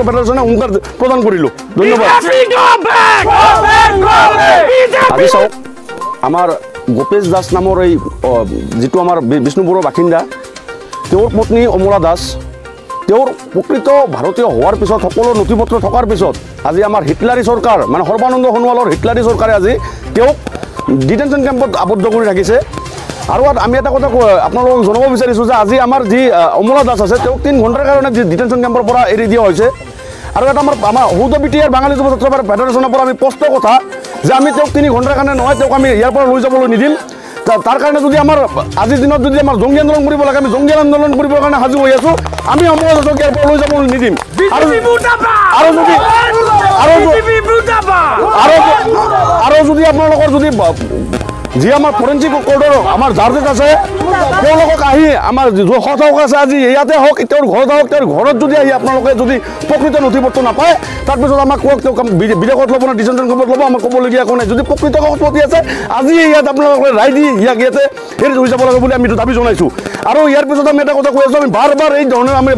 ফেডাৰেশনে হুংকাৰ প্ৰদান কৰিলোঁ। ধন্যবাদ। আজি চাওক, আমাৰ গোপেশ দাস নামৰ এই যিটো আমাৰ বিষ্ণুপুৰৰ বাসিন্দা, তেওঁৰ পত্নী অমলা দাস, তেওঁৰ প্ৰকৃত ভাৰতীয় হোৱাৰ পিছত সকলো নথি পত্ৰ থকাৰ পিছত আজি আমাৰ হিটলাৰী চৰকাৰ মানে সৰ্বানন্দ সোণোৱালৰ হিটলাৰী চৰকাৰে আজি তেওঁক ডিটেনশ্যন কেম্পত আবদ্ধ কৰি ৰাখিছে। আৰু আমি এটা কথা আপোনালোকক জনাব বিচাৰিছোঁ যে আজি আমাৰ যি অমলা দাস আছে তেওঁক 3 ঘণ্টাৰ কাৰণে ডিটেনশ্যন কেম্পৰ পৰা এৰি দিয়া হৈছে। আৰু এটা আমাৰ সৌদ বিটিআৰ বাঙালী যুৱ ছাত্ৰ ফেডাৰেশ্যনৰ পৰা আমি স্পষ্ট কথা যে আমি তেওঁক 3 ঘণ্টাৰ কাৰণে নহয়, তেওঁক আমি ইয়াৰ পৰা লৈ যাবলৈ নিদিম। তাৰ কাৰণে যদি আমাৰ আজিৰ দিনত যদি আমাৰ জংগী আন্দোলন কৰিব লাগে, আমি জংগী আন্দোলন কৰিবৰ কাৰণে সাজু হৈ আছোঁ। আমি অমলা দাসক ইয়াৰ পৰা লৈ যাবলৈ নিদিম। আৰু যদি আপোনালোকৰ যদি যি আমাৰ ফৰেঞ্চিক কোৰ্টৰ আমাৰ জাৰ্জেছ আছে তেওঁলোকক আহি আমাৰ সহক আছে আজি ইয়াতে হওক, তেওঁৰ ঘৰত হওক, তেওঁৰ ঘৰত যদি আহি আপোনালোকে যদি প্ৰকৃত নথি পত্ৰ নাপায় তাৰপিছত আমাক কওক, তেওঁক বিদেশত ল'ব না ডিটেনশ্যন কেম্পত ল'ব, আমাক ক'বলগীয়া একো নাই। যদি প্ৰকৃত কাগজপতি আছে আজি ইয়াত আপোনালোকে ৰায় দি ইয়াক ইয়াতে হেৰি হৈ যাব লাগে বুলি আমি দাবী জনাইছোঁ। আৰু ইয়াৰ পিছত আমি এটা কথা কৈ আছোঁ, আমি বাৰ এই ধৰণে আমি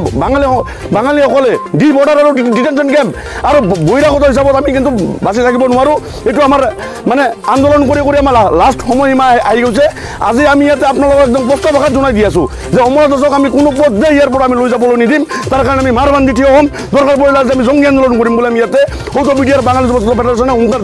বাঙালীসকলে ডি বৰ্ডাৰ আৰু ডিটেনশ্যন কেম্প আৰু বহিৰাগত হিচাপত আমি কিন্তু বাচি থাকিব নোৱাৰোঁ। এইটো আমাৰ মানে আন্দোলন কৰি আমাৰ লাষ্ট সময়সীমা আহি গৈছে। আজি আমি ইয়াতে আপোনালোকক একদম স্পষ্ট ভাষাত জনাই দি আছোঁ যে অমলা দাসক আমি কোনো পৰ্যায়ে ইয়াৰ পৰা আমি লৈ যাবলৈ নিদিম। তাৰ কাৰণে আমি মাৰ বান্ধি থিয় হ'ম। দৰকাৰ পৰিলে আমি জংগী আন্দোলন কৰিম বুলি আমি ইয়াতে সৌদ বিটিআৰ বাঙালী যুৱ ছাত্ৰ ফেডাৰেশ্যনে হুংকাৰ